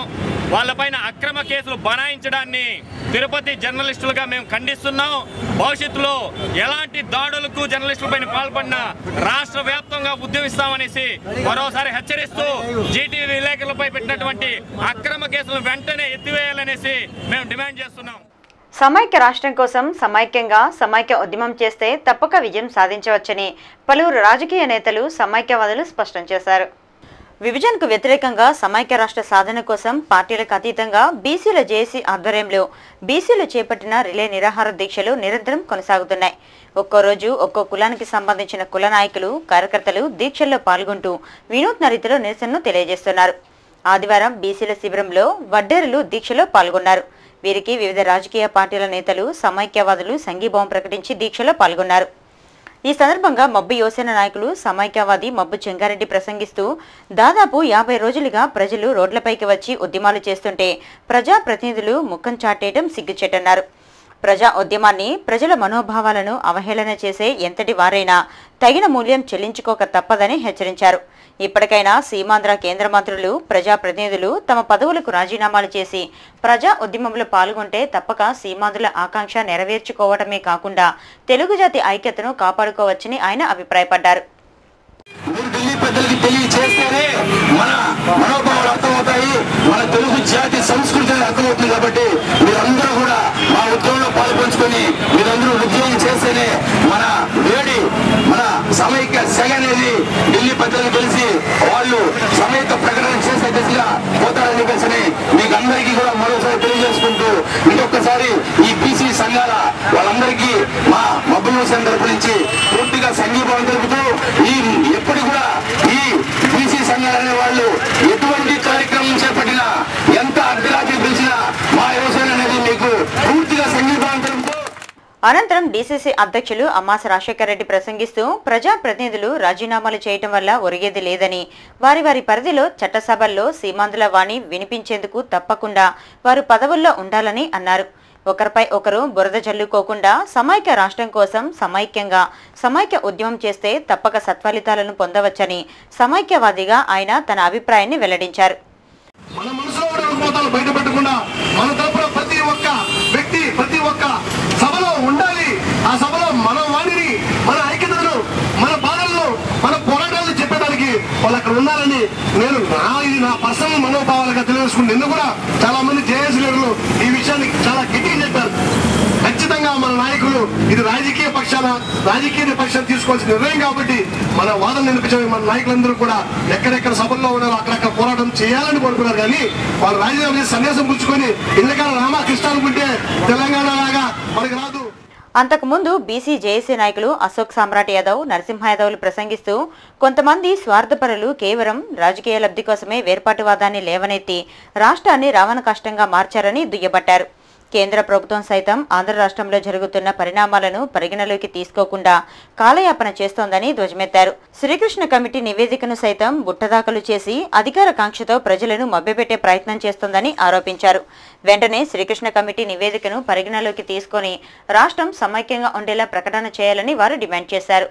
వాళ్ళపైన అక్రమ కేసులు బనాయించడాన్ని తిరుపతి జర్నలిస్టులుగా మేము ఖండిస్తున్నాం. భవిష్యత్తులో ఎలాంటి దాడులకు జర్నలిస్టులపైన పాల్పడినా రాష్ట్ర వ్యాప్తంగా ఉద్యమిస్తామనేసి మరోసారి హెచ్చరిస్తూ జీటీవీ విలేకరులపై పెట్టినటువంటి అక్రమ కేసులను వెంటనే ఎత్తివేయాలనేసి మేము డిమాండ్ చేస్తున్నాం. సమైక్య రాష్ట్రం కోసం సమైక్య ఉద్యమం చేస్తే తప్పక విజయం సాధించవచ్చని పలువురు రాజకీయ నేతలు, సమైక్యవాదులు స్పష్టం చేశారు. విభజనకు వ్యతిరేకంగా సమైక్య రాష్ట్ర సాధన కోసం పార్టీలకు అతీతంగా బీసీల జేఏసీ ఆధ్వర్యంలో బీసీలు చేపట్టిన రిలే నిరాహార దీక్షలు నిరంతరం కొనసాగుతున్నాయి. ఒక్కో రోజు ఒక్కో కులానికి సంబంధించిన కుల నాయకులు, కార్యకర్తలు దీక్షల్లో పాల్గొంటూ వినూత్న రీతిలో నిరసనను తెలియజేస్తున్నారు. ఆదివారం బీసీల శిబిరంలో వడ్డేరులు దీక్షలో పాల్గొన్నారు. వీరికి వివిధ రాజకీయ పార్టీల నేతలు, సమైక్యవాదులు సంఘీభావం ప్రకటించి దీక్షలో పాల్గొన్నారు. ఈ సందర్భంగా మబ్బు యువసేన నాయకులు, సమైక్యవాది మబ్బు చెంగారెడ్డి ప్రసంగిస్తూ దాదాపు 50 రోజులుగా ప్రజలు రోడ్లపైకి వచ్చి ఉద్యమాలు చేస్తుంటే ప్రజాప్రతినిధులు ముఖం చాటేయడం సిగ్గుచేటన్నారు. ప్రజా ఉద్యమాన్ని, ప్రజల మనోభావాలను అవహేళన చేసే ఎంతటి వారైనా తగిన మూల్యం చెల్లించుకోక తప్పదని హెచ్చరించారు. ఇప్పటికైనా సీమాంధ్ర కేంద్ర మంత్రులు, ప్రజాప్రతినిధులు తమ పదవులకు రాజీనామాలు చేసి ప్రజా ఉద్యమంలో పాల్గొంటే తప్పక సీమాంధ్రుల ఆకాంక్ష నెరవేర్చుకోవడమే కాకుండా తెలుగు జాతి ఐక్యతను కాపాడుకోవచ్చని ఆయన అభిప్రాయపడ్డారు. ఢిల్లీ పెద్దలకి తెలియచేస్తేనే మన మనోభావాలు అర్థమవుతాయి, మన తెలుగు జాతి సంస్కృతి అర్థమవుతుంది. కాబట్టి మీరందరూ కూడా మా ఉద్యమంలో పాల్పంచుకొని మీరందరూ ఉద్యమం చేస్తేనే మన వేడి, మన సమైక్య సెగ అనేది ఢిల్లీ పెద్దలకు తెలిసి వాళ్ళు సమైక్య ప్రకటన చేసే దిశగా పోతారని చెప్పేసి మీకు అందరికీ కూడా మరోసారి తెలియజేసుకుంటూ ఇంకొకసారి ఈ బీసీ సంఘాల వాళ్ళందరికీ మా మబ్బు న్యూస్ తరపు నుంచి పూర్తిగా సంఘీభావం తెలుపుతూ ఎప్పుడు కూడా ఈ బీసీ సంఘాలనే వాళ్ళు ఎటువంటి కార్యక్రమం చేపట్టినా, ఎంత అర్ధరాత్రి పిలిచినా మా యువసేన అనేది మీకు పూర్తిగా సంఘీభావం తెలుపుతూ. అనంతరం డీసీసీ అధ్యక్షులు అమ్మాస రాజశేఖర రెడ్డి ప్రసంగిస్తూ ప్రజాప్రతినిధులు రాజీనామాలు చేయటం వల్ల ఒరిగేది లేదని, వారి వారి పరిధిలో చట్టసభల్లో సీమాంధ్రుల వాణి వినిపించేందుకు తప్పకుండా వారు పదవుల్లో ఉండాలని అన్నారు. ఒకరిపై ఒకరు బురద జల్లుకోకుండా సమైక్య రాష్ట్రం కోసం సమైక్య ఉద్యమం చేస్తే తప్పక సత్ఫలితాలను పొందవచ్చని సమైక్యవాదిగా ఆయన తన అభిప్రాయాన్ని వెల్లడించారు. మన మనసులో ఉన్న రుగ్మతలు బయటపెట్టకుండా మన తరపున ప్రతి ఒక్క వ్యక్తి ప్రతి ఒక్క సభలో ఉండాలి. ఆ సభలో మన వాణిని, మన ఐక్యతను, మన బాధలను, మన పోరాటాలను చెప్పేదానికి వాళ్ళు అక్కడ ఉన్నారని నేను నా పర్సనల్ మనోభావాలుగా తెలియజేసుకుని నిన్న కూడా చాలా మంది జేఏసీ లీడర్లు ఈ విషయాన్ని చాలా గట్టిగా చెప్పారు. ఖచ్చితంగా మన నాయకులు ఇది రాజకీయ పక్షాన్ని తీసుకోవాల్సిన నిర్ణయం కాబట్టి మన వాదన వినిపించే మన నాయకులందరూ కూడా ఎక్కడెక్కడ సభల్లో ఉన్నారో అక్కడక్కడ పోరాటం చేయాలని కోరుకున్నారు. కానీ వాళ్ళు రాజీనామా చేసి సన్యాసం పుచ్చుకొని ఇళ్ళకాల రామకృష్ణ అనుకుంటే తెలంగాణ లాగా మనకి రాదు. అంతకుముందు బీసీ జేఏసీ నాయకులు అశోక్ సామ్రాట్ యాదవ్, నరసింహ యాదవ్లు ప్రసంగిస్తూ కొంతమంది స్వార్థపరులు కేవలం రాజకీయ లబ్ధి కోసమే వేర్పాటువాదాన్ని లేవనెత్తి రాష్ట్రాన్ని రావణ కష్టంగా మార్చారని దుయ్యబట్టారు. కేంద్ర ప్రభుత్వం సైతం ఆంధ్ర రాష్ట్రంలో జరుగుతున్న పరిణామాలను పరిగణలోకి తీసుకోకుండా కాలయాపన చేస్తోందని ధ్వజమెత్తారు. శ్రీకృష్ణ కమిటీ నివేదికను సైతం బుట్టదాఖలు చేసి అధికార కాంక్షతో ప్రజలను మభ్యపెట్టే ప్రయత్నం చేస్తోందని ఆరోపించారు. వెంటనే శ్రీకృష్ణ కమిటీ నివేదికను పరిగణలోకి తీసుకుని రాష్ట్రం సమైక్యంగా ఉండేలా ప్రకటన చేయాలని వారు డిమాండ్ చేశారు.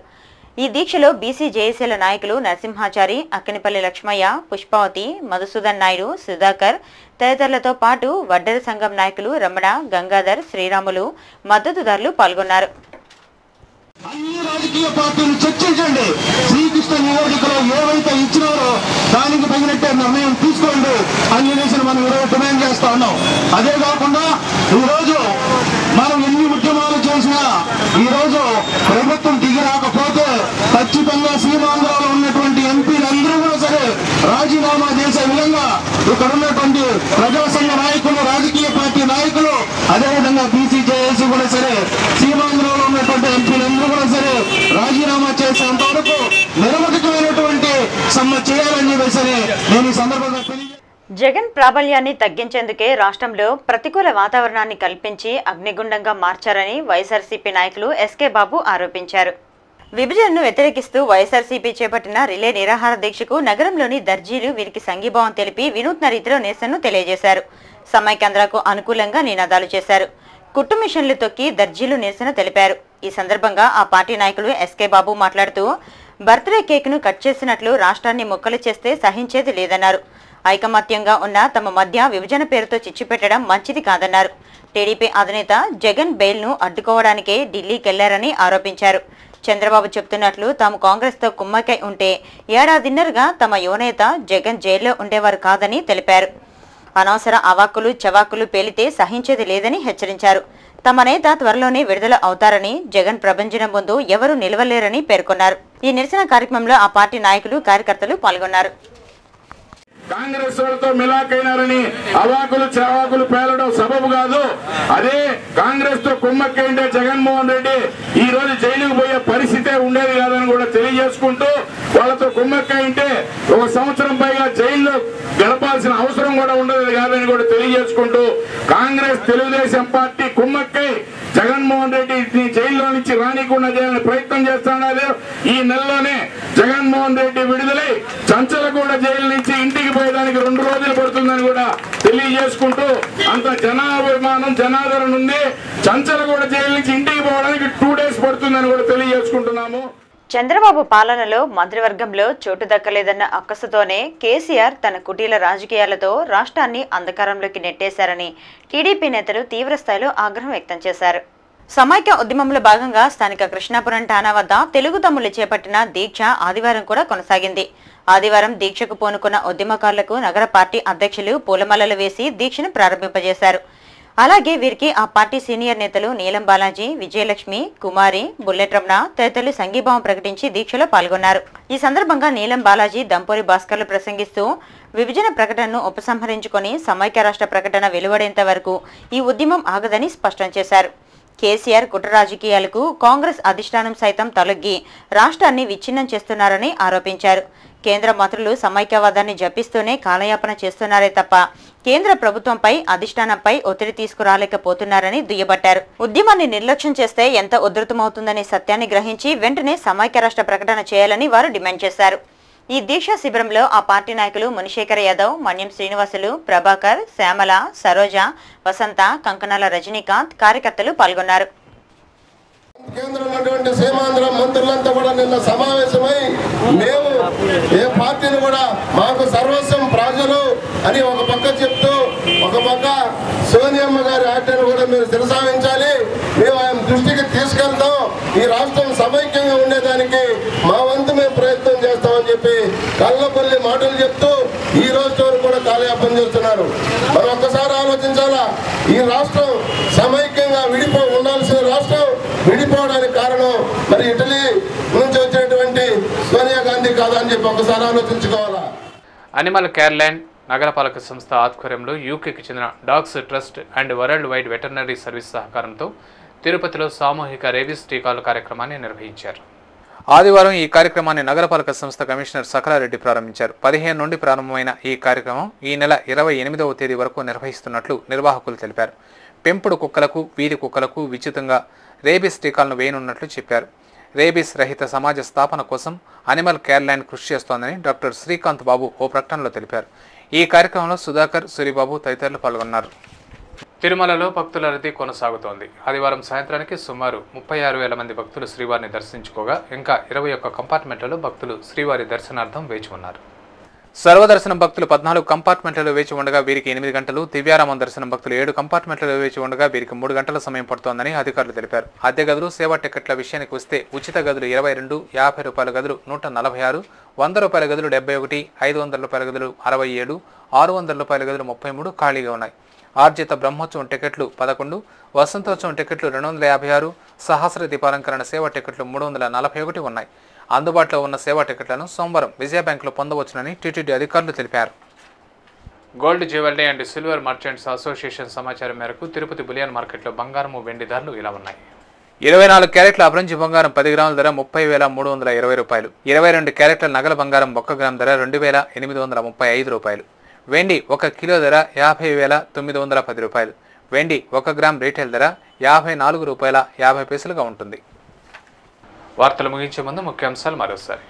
ఈ దీక్షలో బీసీ జేఏసీల నాయకులు నరసింహాచారి, అక్కనిపల్లి లక్ష్మయ్య, పుష్పావతి, మధుసూదన్ నాయుడు, సుధాకర్ తదితరులతో పాటు వడ్డెర సంఘం నాయకులు రమణ, గంగాధర్, శ్రీరాములు, మద్దతుదారులు పాల్గొన్నారు. అన్ని రాజకీయ పార్టీలు చర్చించండి. శ్రీకృష్ణ నివేదికలో ఏవైతే ఇచ్చినారో దానికి తగినట్టే నిర్ణయం తీసుకోండి అని మనం ఈరోజు డిమాండ్ చేస్తా ఉన్నాం. అదే కాకుండా ఈరోజు మనం ఎన్ని ఉద్యమాలు చేసినా ఈరోజు ప్రభుత్వం దిగి రాకపోతే ఖచ్చితంగా సీమాంధ్రలో ఉన్నటువంటి ఎంపీలందరూ కూడా సరే రాజీనామా చేసే విధంగా ఇక్కడ ఉన్నటువంటి ప్రజా సంఘ నాయకులు, రాజకీయ పార్టీ నాయకులు, అదేవిధంగా బీసీ జేఏసీ కూడా సరే సీమాంధ్రలో ఉన్నటువంటి ఎంపీలందరూ కూడా సరే రాజీనామా చేసేంత వరకు నిరవధికమైనటువంటి సమ్మె చేయాలని చెప్పేసి నేను ఈ సందర్భంగా జగన్ ప్రాబల్యాన్ని తగ్గించేందుకే రాష్ట్రంలో ప్రతికూల వాతావరణాన్ని కల్పించి అగ్నిగుండంగా మార్చారని వైఎస్ఆర్సీపీ నాయకులు ఎస్కే బాబు ఆరోపించారు. విభజనను వ్యతిరేకిస్తూ వైఎస్ఆర్సీపీ చేపట్టిన రిలే నిరాహార దీక్షకు నగరంలోని దర్జీలు వీరికి సంఘీభావం తెలిపి వినూత్న రీతిలో నిరసనను తెలియజేశారు. సమైక్యాంధ్రకు అనుకూలంగా నినాదాలు చేశారు. కుట్టు మిషన్లు తొక్కి దర్జీలు నిరసన తెలిపారు. ఈ సందర్భంగా ఆ పార్టీ నాయకులు ఎస్కే బాబు మాట్లాడుతూ బర్త్డే కేక్ను కట్ చేసినట్లు రాష్ట్రాన్ని మొక్కలు చేస్తే సహించేది లేదన్నారు. ఐకమత్యంగా ఉన్న తమ మధ్య విభజన పేరుతో చిచ్చుపెట్టడం మంచిది కాదన్నారు. టీడీపీ అధినేత జగన్ బెయిల్ను అడ్డుకోవడానికే ఢిల్లీకెళ్లారని ఆరోపించారు. చంద్రబాబు చెబుతున్నట్లు తాము కాంగ్రెస్తో కుమ్మకై ఉంటే ఏడాదిన్నరగా తమ యువనేత జగన్ జైల్లో ఉండేవారు కాదని తెలిపారు. అనవసర అవాక్కులు చవాకులు పేలితే సహించేది లేదని హెచ్చరించారు. తమ నేత త్వరలోనే విడుదల అవుతారని, జగన్ ప్రభంజనం ముందు ఎవరూ నిలవలేరని పేర్కొన్నారు. ఈ నిరసన కార్యక్రమంలో ఆ పార్టీ నాయకులు, కార్యకర్తలు పాల్గొన్నారు. కాంగ్రెస్ వాళ్ళతో మిలాకైనారని అవాకులు చవాకులు పేలడం సబబు కాదు. అదే కాంగ్రెస్ తో కుమ్మక్కైంటే జగన్మోహన్ రెడ్డి ఈ రోజు జైలుకు పోయే పరిస్థితే ఉండేది కాదని కూడా తెలియజేసుకుంటూ, వాళ్ళతో కుమ్మక్కైంటే ఒక సంవత్సరం పైగా జైల్లో గడపాల్సిన అవసరం కూడా ఉండేది కాదని కూడా తెలియజేసుకుంటూ, కాంగ్రెస్ తెలుగుదేశం పార్టీ కుమ్మక్కై జగన్మోహన్ రెడ్డి జైల్లో నుంచి రానికుండా చేయాలని ప్రయత్నం చేస్తున్నారు. ఈ నెలలోనే జగన్మోహన్ రెడ్డి విడుదలై చంచలగూడ జైలు నుంచి ఇంటికి పోయేదానికి 2 రోజులు పడుతుందని కూడా తెలియజేసుకుంటూ, అంత జనాభిమానం జనాదరణ ఉంది. చంచలగూడ జైలు నుంచి ఇంటికి పోవడానికి 2 days పడుతుందని కూడా తెలియజేసుకుంటున్నాము. చంద్రబాబు పాలనలో మంత్రివర్గంలో చోటు దక్కలేదన్న అక్కసుతోనే కేసీఆర్ తన కుటీల రాజకీయాలతో రాష్ట్రాన్ని అంధకారంలోకి నెట్టేశారని టీడీపీ నేతలు తీవ్రస్థాయిలో ఆగ్రహం వ్యక్తం చేశారు. సమైక్య ఉద్యమంలో భాగంగా స్థానిక కృష్ణాపురం ఠాణా వద్ద తెలుగు తమ్ముళ్లు చేపట్టిన దీక్ష ఆదివారం కూడా కొనసాగింది. ఆదివారం దీక్షకు పూనుకున్న ఉద్యమకారులకు నగర పార్టీ అధ్యక్షులు పూలమాలలు వేసి దీక్షను ప్రారంభింపజేశారు. అలాగే వీరికి ఆ పార్టీ సీనియర్ నేతలు నీలం బాలాజీ, విజయలక్ష్మి, కుమారి, బుల్లెట్ రమణ తదితరులు సంఘీభావం ప్రకటించి దీక్షలో పాల్గొన్నారు. ఈ సందర్భంగా నీలం బాలాజీ, దంపూరి భాస్కర్లు ప్రసంగిస్తూ విభజన ప్రకటనను ఉపసంహరించుకొని సమైక్య రాష్ట్ర ప్రకటన వెలువడేంత వరకు ఈ ఉద్యమం ఆగదని స్పష్టం చేశారు. కేసీఆర్ కుట్ర రాజకీయాలకు కాంగ్రెస్ అధిష్టానం సైతం తలొగ్గి రాష్ట్రాన్ని విచ్ఛిన్నం చేస్తున్నారని ఆరోపించారు. కేంద్ర మంత్రులు సమైక్యవాదాన్ని జపిస్తూనే కాలయాపన చేస్తున్నారే తప్ప కేంద్ర ప్రభుత్వంపై అధిష్టానంపై ఒత్తిడి తీసుకురాలేకపోతున్నారని దుయ్యబట్టారు. ఉద్యమాన్ని నిర్లక్ష్యం చేస్తే ఎంత ఉధృతమవుతుందనే సత్యాన్ని గ్రహించి వెంటనే సమైక్య రాష్ట్ర ప్రకటన చేయాలని వారు డిమాండ్ చేశారు. ఈ దీక్షా శిబిరంలో ఆ పార్టీ నాయకులు మునిశేఖర్ యాదవ్, మన్యం శ్రీనివాసులు, ప్రభాకర్, శ్యామల, సరోజ, వసంత, కంకణాల రజనీకాంత్ కార్యకర్తలు పాల్గొన్నారు. కేంద్రంలో సీమాంధ్ర మంత్రులంతా కూడా నిన్న సమావేశమై మేము ఏ పార్టీని కూడా మాకు సర్వస్వం ప్రజలు అని ఒక పక్క చెప్తూ, ఒక పక్క సోనియమ్మ గారి ఆజ్ఞను కూడా మీరు శిరసావించాలి, మేము ఆయన దృష్టికి తీసుకెళ్తాం, ఈ రాష్ట్రం సమైక్యంగా ఉండేదానికి మా వంతు మేము ప్రయత్నం చేస్తామని చెప్పి కళ్ళపల్లి మాటలు చెప్తూ ఈ రోజు వరకు కూడా కాలయాపన చేస్తున్నారు. మనం ఒక్కసారి ఆలోచించాలా, ఈ రాష్ట్రం సమైక్యంగా ఉండాల్సిన రాష్ట్రం విడిపోవడానికి కారణం మరి ఇటలీ నుంచి వచ్చినటువంటి సోనియా గాంధీ కాదా అని చెప్పి ఒకసారి ఆలోచించుకోవాలా. అనిమల్ కేర్ ల్యాండ్ నగరపాలక సంస్థ ఆధ్వర్యంలో యూకేకి చెందిన dogs trust and world wide veterinary service సహకారంతో తిరుపతిలో సామూహిక రేబీస్ టీకాల కార్యక్రమాన్ని నిర్వహించారు. ఆదివారం ఈ కార్యక్రమాన్ని నగరపాలక సంస్థ కమిషనర్ సకలారెడ్డి ప్రారంభించారు. 15 నుండి ప్రారంభమైన ఈ కార్యక్రమం ఈ నెల 28వ తేదీ వరకు నిర్వహిస్తున్నట్లు నిర్వాహకులు తెలిపారు. పెంపుడు కుక్కలకు, వీధి కుక్కలకు ఉచితంగా రేబీస్ టీకాలను వేయనున్నట్లు చెప్పారు. రేబీస్ రహిత సమాజ స్థాపన కోసం అనిమల్ కేర్ ల్యాండ్ కృషి చేస్తోందని డాక్టర్ శ్రీకాంత్ బాబు ఓ ప్రకటనలో తెలిపారు. ఈ కార్యక్రమంలో సుధాకర్, సూరిబాబు తదితరులు పాల్గొన్నారు. తిరుమలలో భక్తుల రద్దీ కొనసాగుతోంది. ఆదివారం సాయంత్రానికి సుమారు 36,000 మంది భక్తులు శ్రీవారిని దర్శించుకోగా ఇంకా 21 కంపార్ట్మెంట్లలో భక్తులు శ్రీవారి దర్శనార్థం వేచి ఉన్నారు. సర్వదర్శనం భక్తులు 14 కంపార్ట్మెంట్లలో వేచి ఉండగా వీరికి 8 గంటలు, దివ్యారామం దర్శనం భక్తులు 7 కంపార్ట్మెంట్లలో వేచి ఉండగా వీరికి 3 గంటల సమయం పడుతోందని అధికారులు తెలిపారు. అద్దె గదులు, సేవా టికెట్ల విషయానికి వస్తే ఉచిత గదులు 22, 50 రూపాయల గదులు 146, 100 రూపాయల గదులు 71, 500 రూపాయల గదులు 67, 600 రూపాయల గదులు 33 ఖాళీగా ఉన్నాయి. ఆర్జిత బ్రహ్మోత్సవం టికెట్లు 11, వసంతోత్సవం టికెట్లు 256, సహస్ర దీపాలంకరణ సేవా టికెట్లు 341 ఉన్నాయి. అందుబాటులో ఉన్న సేవా టికెట్లను సోమవారం విజయ బ్యాంకులో పొందవచ్చునని టీటీడీ అధికారులు తెలిపారు. Gold jewellery and silver merchants association సమాచారం మేరకు తిరుపతి బులియన్ మార్కెట్లో బంగారము, వెండి ధరలు ఇలా ఉన్నాయి. 24 క్యారెట్ల అబ్రంజి బంగారం 10 గ్రాముల ధర 30,320 రూపాయలు. 22 క్యారెట్ల నగల బంగారం 1 గ్రాము ధర 2,835 రూపాయలు. వెండి 1 కిలో ధర 50,910 రూపాయలు. వెండి 1 గ్రామ్ రీటైల్ ధర 54 రూపాయల 50 పైసలుగా ఉంటుంది. వార్తలు ముగించే ముందు ముఖ్యాంశాలు మరోసారి.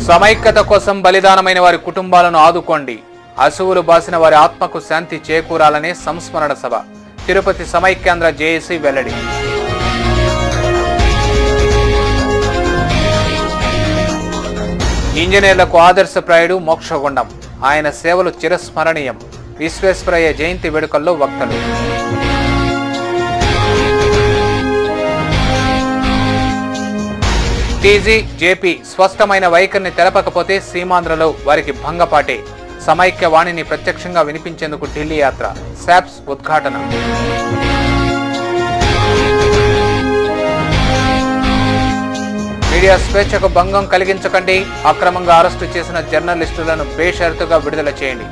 సమైక్యత కోసం బలిదానమైన వారి కుటుంబాలను ఆదుకోండి. అసువులు బాసిన వారి ఆత్మకు శాంతి చేకూరాలనే సంస్మరణ సభ. తిరుపతి సమైక్యాంధ్ర జేఏసీ వెల్లడి. ఇంజనీర్లకు ఆదర్శప్రాయుడు మోక్షగుండం. ఆయన సేవలు చిరస్మరణీయం. విశ్వేశ్వరయ్య జయంతి వేడుకల్లో వక్తలు. టీజీ, జేపీ స్పష్టమైన వైఖరిని తెలపకపోతే సీమాంధ్రలో వారికి భంగపాటే. సమైక్య వాణిని ప్రత్యక్షంగా వినిపించేందుకు ఢిల్లీ యాత్ర. శాప్స్ ఉద్ఘాటన. మీడియా స్వేచ్ఛకు భంగం కలిగించకండి. అక్రమంగా అరెస్టు చేసిన జర్నలిస్టులను బేషరతుగా విడుదల చేయండి.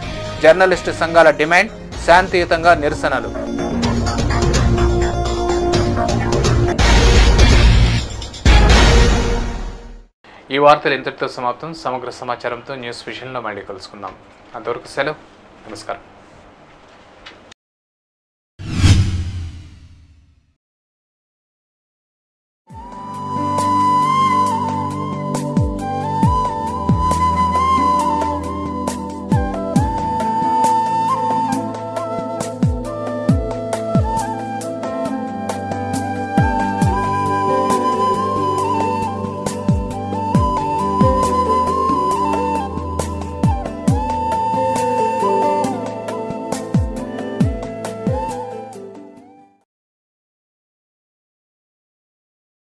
జర్నలిస్టు సంఘాల డిమాండ్. శాంతియుతంగా నిరసనలు. ఈ వార్తలు ఇంతటితో సమాప్తం. సమగ్ర సమాచారంతో న్యూస్ విజన్లో మళ్ళీ కలుసుకుందాం. అంతవరకు సెలవు. నమస్కారం.